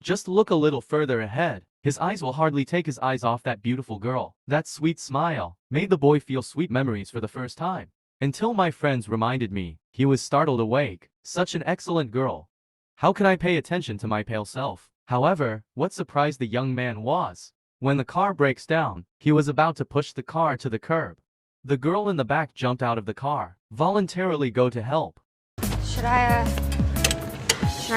Just look a little further ahead. His eyes will hardly take his eyes off that beautiful girl. That sweet smile made the boy feel sweet memories for the first time. Until my friends reminded me, he was startled awake. Such an excellent girl. How can I pay attention to my pale self? However, what surprised the young man was, when the car breaks down, he was about to push the car to the curb. The girl in the back jumped out of the car, voluntarily go to help. Should I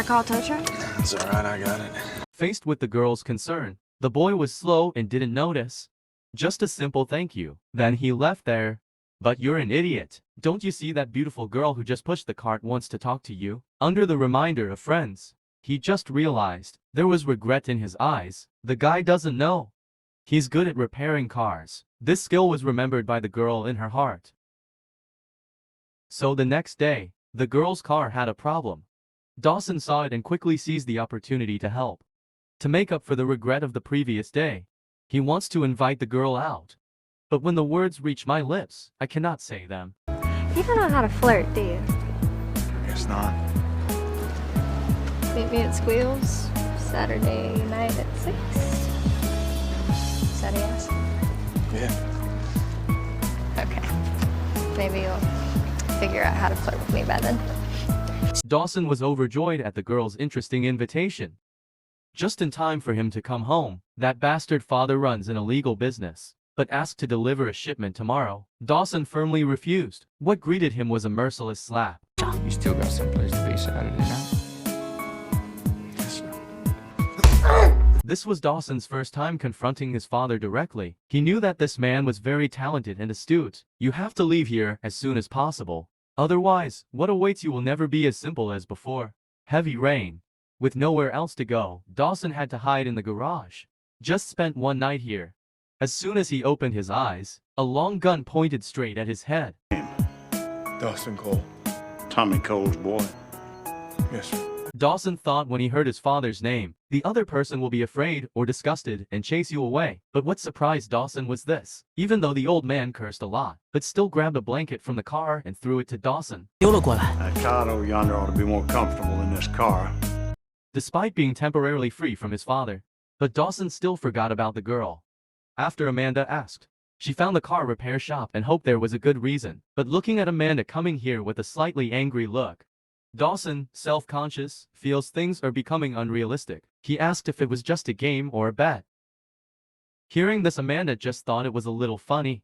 call a tow truck? It's alright, I got it. Faced with the girl's concern, the boy was slow and didn't notice. Just a simple thank you. Then he left there. But you're an idiot. Don't you see that beautiful girl who just pushed the cart wants to talk to you? Under the reminder of friends, he just realized there was regret in his eyes. The guy doesn't know. He's good at repairing cars. This skill was remembered by the girl in her heart. So the next day, the girl's car had a problem. Dawson saw it and quickly seized the opportunity to help. To make up for the regret of the previous day, he wants to invite the girl out. But when the words reach my lips, I cannot say them. You don't know how to flirt, do you? Guess not. Meet me at Squeals Saturday night at 6. Is that a yes? Yeah. Okay. Maybe you'll figure out how to flirt with me by then. Dawson was overjoyed at the girl's interesting invitation. Just in time for him to come home, that bastard father runs an illegal business, but asked to deliver a shipment tomorrow. Dawson firmly refused. What greeted him was a merciless slap. You still got someplace to be Saturday night? Yes, sir. This was Dawson's first time confronting his father directly. He knew that this man was very talented and astute. You have to leave here as soon as possible. Otherwise, what awaits you will never be as simple as before. Heavy rain. With nowhere else to go, Dawson had to hide in the garage. Just spent one night here. As soon as he opened his eyes, a long gun pointed straight at his head. Dawson Cole. Tommy Cole's boy. Yes, sir. Dawson thought when he heard his father's name, the other person will be afraid or disgusted and chase you away. But what surprised Dawson was this. Even though the old man cursed a lot, but still grabbed a blanket from the car and threw it to Dawson. That cot over yonder ought to be more comfortable than this car. Despite being temporarily free from his father, but Dawson still forgot about the girl. After Amanda asked, she found the car repair shop and hoped there was a good reason. But looking at Amanda coming here with a slightly angry look, Dawson, self-conscious, feels things are becoming unrealistic. He asked if it was just a game or a bet. Hearing this, Amanda just thought it was a little funny.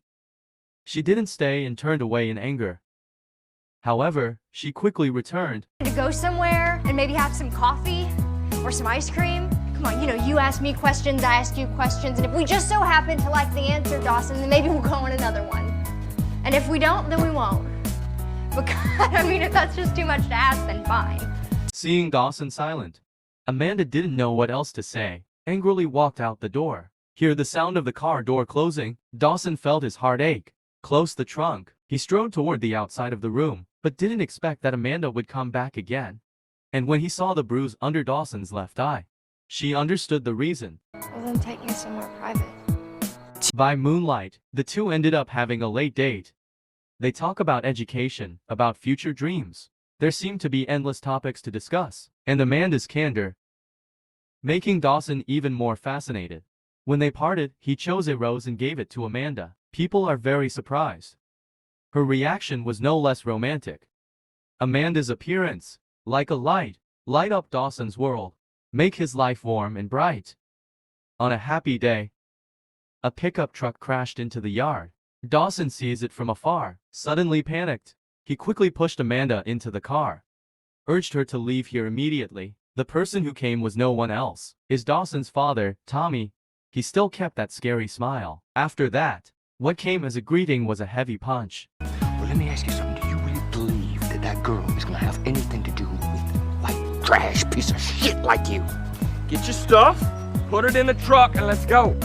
She didn't stay and turned away in anger. However, she quickly returned. To go somewhere and maybe have some coffee or some ice cream? Come on, you ask me questions, I ask you questions, and if we just so happen to like the answer, Dawson, then maybe we'll go on another one. And if we don't, then we won't. But God, I mean, if that's just too much to ask, then fine. Seeing Dawson silent, Amanda didn't know what else to say, angrily walked out the door. Hear the sound of the car door closing, Dawson felt his heart ache. Closed the trunk. He strode toward the outside of the room, but didn't expect that Amanda would come back again. And when he saw the bruise under Dawson's left eye, she understood the reason. Well, then take me somewhere private. By moonlight, the two ended up having a late date. They talk about education, about future dreams. There seemed to be endless topics to discuss, and Amanda's candor, making Dawson even more fascinated. When they parted, he chose a rose and gave it to Amanda. People are very surprised. Her reaction was no less romantic. Amanda's appearance, like a light up Dawson's world, make his life warm and bright. On a happy day, a pickup truck crashed into the yard. Dawson sees it from afar, suddenly panicked. He quickly pushed Amanda into the car, urged her to leave here immediately. The person who came was no one else. Is Dawson's father, Tommy. He still kept that scary smile. After that, what came as a greeting was a heavy punch. Well, let me ask you something. Do you really believe that that girl is gonna have anything to do with white trash piece of shit like you? Get your stuff, put it in the truck, and let's go.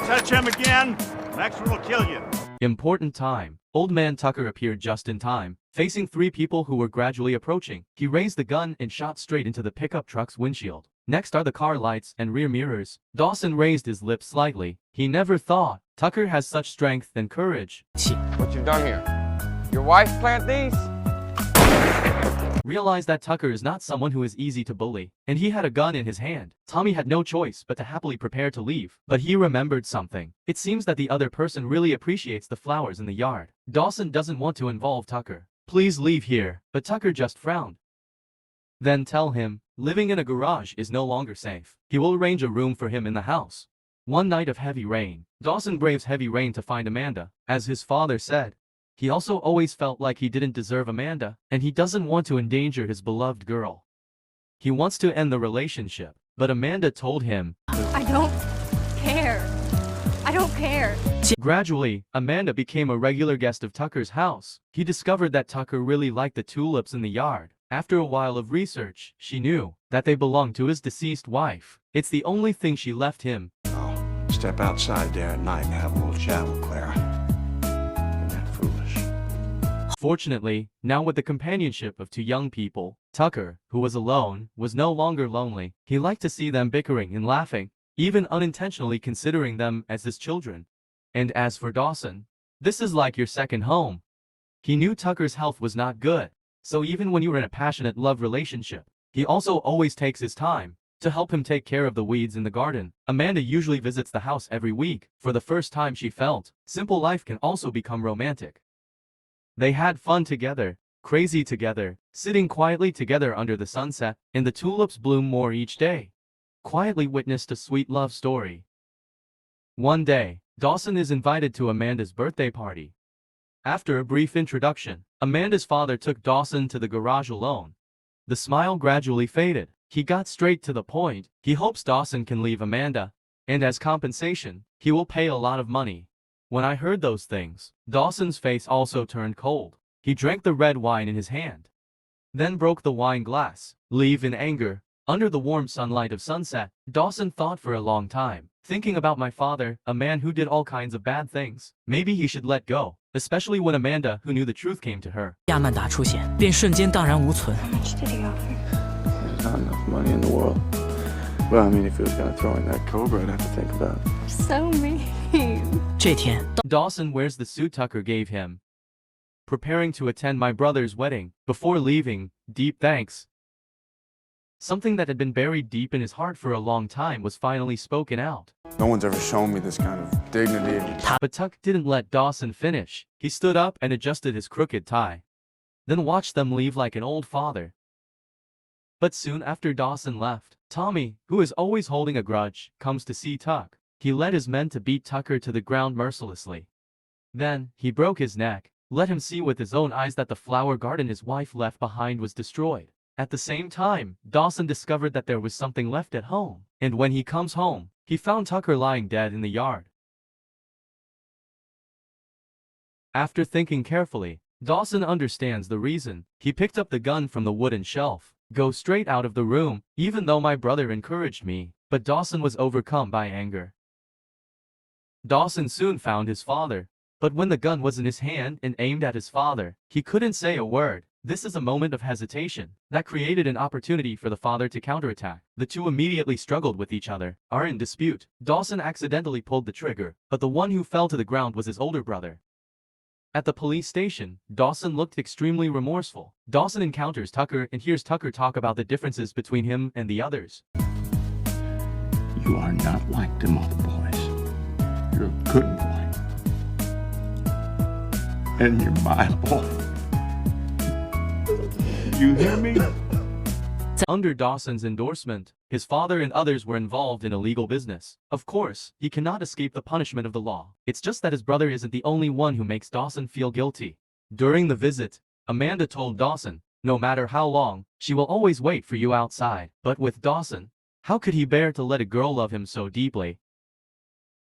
Touch him again, Maxwell will kill you. Important time. Old man Tucker appeared just in time, facing three people who were gradually approaching. He raised the gun and shot straight into the pickup truck's windshield. Next are the car lights and rear mirrors. Dawson raised his lips slightly. He never thought Tucker has such strength and courage. What you done here? Your wife plant these? realized that Tucker is not someone who is easy to bully, and he had a gun in his hand. Tommy had no choice but to happily prepare to leave, but he remembered something. It seems that the other person really appreciates the flowers in the yard. Dawson doesn't want to involve Tucker. Please leave here, but Tucker just frowned. Then tell him, living in a garage is no longer safe. He will arrange a room for him in the house. One night of heavy rain, Dawson braves heavy rain to find Amanda, as his father said. He also always felt like he didn't deserve Amanda, and he doesn't want to endanger his beloved girl. He wants to end the relationship, but Amanda told him, I don't care. I don't care. Gradually, Amanda became a regular guest of Tucker's house. He discovered that Tucker really liked the tulips in the yard. After a while of research, she knew that they belonged to his deceased wife. It's the only thing she left him. I'll step outside there at night and have a little chat with Clara. Isn't that foolish? Fortunately, now with the companionship of two young people, Tucker, who was alone, was no longer lonely. He liked to see them bickering and laughing, even unintentionally considering them as his children. And as for Dawson, this is like your second home. He knew Tucker's health was not good, so even when you were in a passionate love relationship, he also always takes his time to help him take care of the weeds in the garden. Amanda usually visits the house every week. For the first time she felt, simple life can also become romantic. They had fun together, crazy together, sitting quietly together under the sunset, and the tulips bloom more each day. Quietly witnessed a sweet love story. One day, Dawson is invited to Amanda's birthday party. After a brief introduction, Amanda's father took Dawson to the garage alone. The smile gradually faded. He got straight to the point. He hopes Dawson can leave Amanda, and as compensation, he will pay a lot of money. When I heard those things, Dawson's face also turned cold. He drank the red wine in his hand, then broke the wine glass. Leave in anger. Under the warm sunlight of sunset, Dawson thought for a long time, thinking about my father, a man who did all kinds of bad things. Maybe he should let go, especially when Amanda, who knew the truth, came to her. 亚曼达出现，便瞬间荡然无存。 There's not enough money in the world. Well, I mean, if he was gonna throw in that Cobra, I'd have to think about it. So mean. 这天， Dawson wears the suit Tucker gave him, preparing to attend my brother's wedding. Before leaving, deep thanks. Something that had been buried deep in his heart for a long time was finally spoken out. No one's ever shown me this kind of dignity. But Tuck didn't let Dawson finish. He stood up and adjusted his crooked tie, then watched them leave like an old father. But soon after Dawson left, Tommy, who is always holding a grudge, comes to see Tuck. He led his men to beat Tucker to the ground mercilessly. Then, he broke his neck, let him see with his own eyes that the flower garden his wife left behind was destroyed. At the same time, Dawson discovered that there was something left at home, and when he comes home, he found Tucker lying dead in the yard. After thinking carefully, Dawson understands the reason. He picked up the gun from the wooden shelf. Go straight out of the room, even though my brother encouraged me, but Dawson was overcome by anger. Dawson soon found his father, but when the gun was in his hand and aimed at his father, he couldn't say a word. This is a moment of hesitation that created an opportunity for the father to counterattack. The two immediately struggled with each other, are in dispute. Dawson accidentally pulled the trigger, but the one who fell to the ground was his older brother. At the police station, Dawson looked extremely remorseful. Dawson encounters Tucker and hears Tucker talk about the differences between him and the others. You are not like them other boys. You're a good boy. And you're my boy. You hear me? Under Dawson's endorsement, his father and others were involved in illegal business. Of course, he cannot escape the punishment of the law. It's just that his brother isn't the only one who makes Dawson feel guilty. During the visit, Amanda told Dawson, no matter how long, she will always wait for you outside. But with Dawson, how could he bear to let a girl love him so deeply?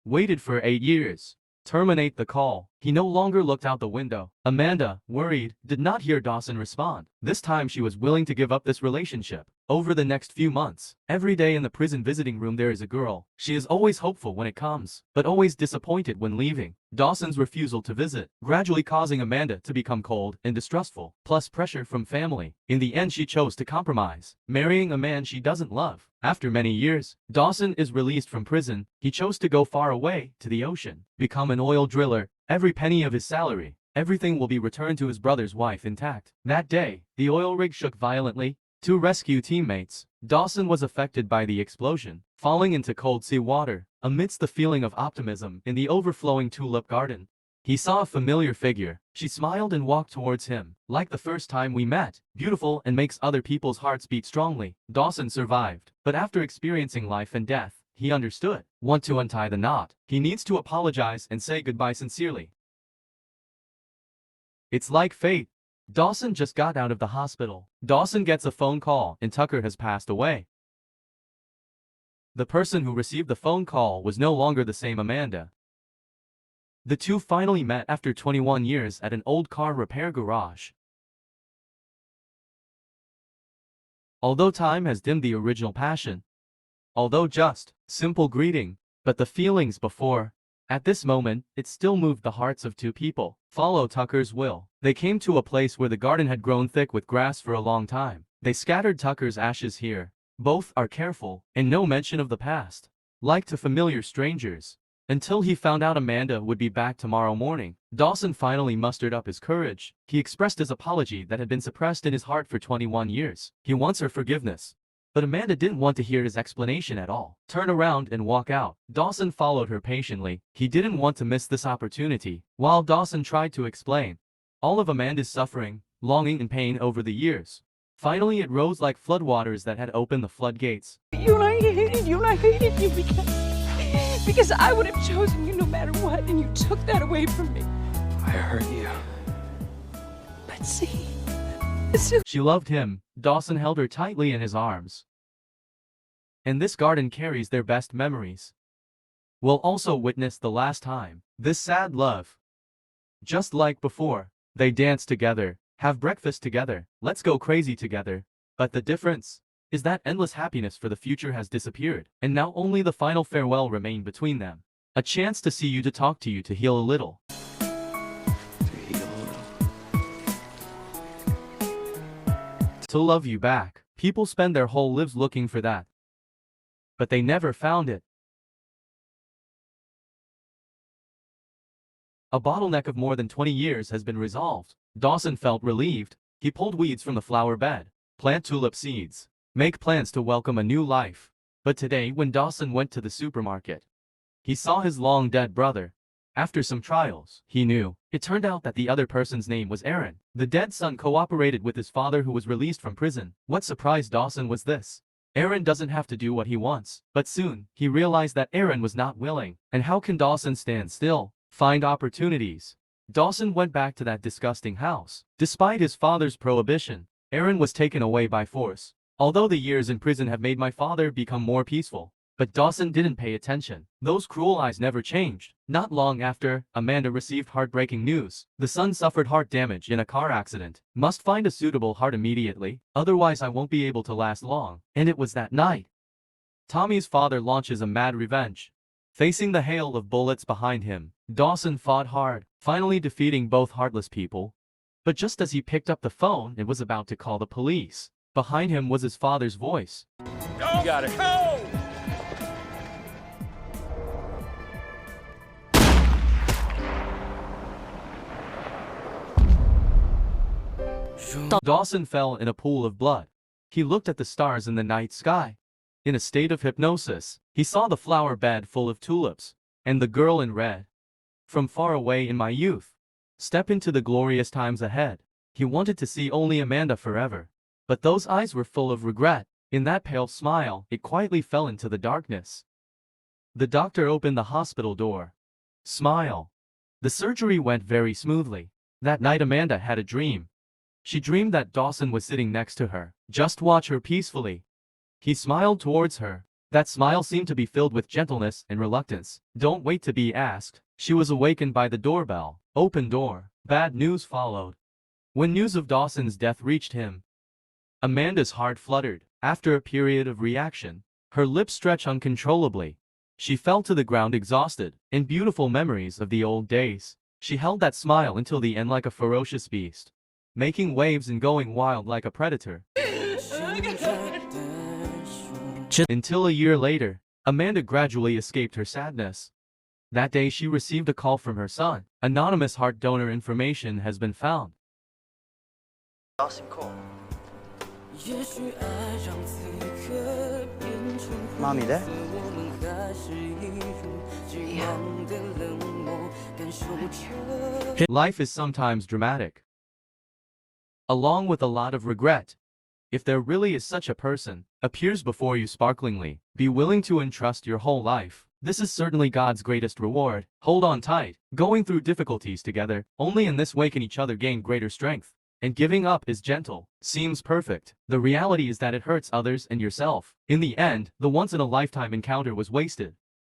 Waited for 8 years. Terminate the call. He no longer looked out the window. Amanda, worried, did not hear Dawson respond. This time she was willing to give up this relationship. Over the next few months, every day in the prison visiting room there is a girl. She is always hopeful when it comes, but always disappointed when leaving. Dawson's refusal to visit, gradually causing Amanda to become cold and distrustful, plus pressure from family. In the end she chose to compromise, marrying a man she doesn't love. After many years, Dawson is released from prison. He chose to go far away, to the ocean, become an oil driller. Every penny of his salary, everything will be returned to his brother's wife intact. That day, the oil rig shook violently. Two rescue teammates, Dawson was affected by the explosion, falling into cold sea water. Amidst the feeling of optimism in the overflowing tulip garden, he saw a familiar figure. She smiled and walked towards him, like the first time we met, beautiful and makes other people's hearts beat strongly. Dawson survived, but after experiencing life and death, he understood. Want to untie the knot. He needs to apologize and say goodbye sincerely. It's like fate. Dawson just got out of the hospital. Dawson gets a phone call and Tucker has passed away. The person who received the phone call was no longer the same Amanda. The two finally met after 21 years at an old car repair garage. Although time has dimmed the original passion, although just simple greeting, but the feelings before, at this moment, it still moved the hearts of two people. Follow Tucker's will. They came to a place where the garden had grown thick with grass for a long time. They scattered Tucker's ashes here. Both are careful, and no mention of the past. Like to familiar strangers. Until he found out Amanda would be back tomorrow morning. Dawson finally mustered up his courage. He expressed his apology that had been suppressed in his heart for 21 years. He wants her forgiveness. But Amanda didn't want to hear his explanation at all. Turn around and walk out. Dawson followed her patiently. He didn't want to miss this opportunity. While Dawson tried to explain all of Amanda's suffering, longing and pain over the years, finally it rose like floodwaters that had opened the floodgates. You and I hated you because I would have chosen you no matter what, and you took that away from me. I hurt you. But see, She loved him. Dawson held her tightly in his arms. And this garden carries their best memories. We'll also witness the last time. This sad love. Just like before, they dance together, have breakfast together, let's go crazy together. But the difference is that endless happiness for the future has disappeared, and now only the final farewell remained between them. A chance to see you, to talk to you, to heal a little. To love you back. People spend their whole lives looking for that. But they never found it. A bottleneck of more than 20 years has been resolved. Dawson felt relieved. He pulled weeds from the flower bed, plant tulip seeds, make plans to welcome a new life. But today, when Dawson went to the supermarket, he saw his long-dead brother. After some trials, he knew. It turned out that the other person's name was Aaron. The dead son cooperated with his father, who was released from prison. What surprised Dawson was this. Aaron doesn't have to do what he wants. But soon, he realized that Aaron was not willing. And how can Dawson stand still? Find opportunities. Dawson went back to that disgusting house. Despite his father's prohibition, Aaron was taken away by force. Although the years in prison have made my father become more peaceful. But Dawson didn't pay attention. Those cruel eyes never changed. Not long after, Amanda received heartbreaking news. The son suffered heart damage in a car accident. Must find a suitable heart immediately, otherwise I won't be able to last long. And it was that night. Tommy's father launches a mad revenge. Facing the hail of bullets behind him, Dawson fought hard, finally defeating both heartless people. But just as he picked up the phone and was about to call the police, behind him was his father's voice. You got it. Dawson fell in a pool of blood. He looked at the stars in the night sky. In a state of hypnosis, he saw the flower bed full of tulips, and the girl in red. From far away in my youth, step into the glorious times ahead. He wanted to see only Amanda forever. But those eyes were full of regret. In that pale smile, it quietly fell into the darkness. The doctor opened the hospital door. Smile. The surgery went very smoothly. That night Amanda had a dream. She dreamed that Dawson was sitting next to her. Just watch her peacefully. He smiled towards her. That smile seemed to be filled with gentleness and reluctance. Don't wait to be asked. She was awakened by the doorbell. Open door. Bad news followed. When news of Dawson's death reached him, Amanda's heart fluttered. After a period of reaction, her lips stretched uncontrollably. She fell to the ground exhausted. In beautiful memories of the old days, she held that smile until the end like a ferocious beast, making waves and going wild like a predator. Until a year later, Amanda gradually escaped her sadness. That day she received a call from her son. Anonymous heart donor information has been found. Mommy there? Life is sometimes dramatic, along with a lot of regret. If there really is such a person, appears before you sparklingly, be willing to entrust your whole life. This is certainly God's greatest reward. Hold on tight. Going through difficulties together, only in this way can each other gain greater strength. And giving up is gentle, seems perfect. The reality is that it hurts others and yourself. In the end, the once-in-a-lifetime encounter was wasted.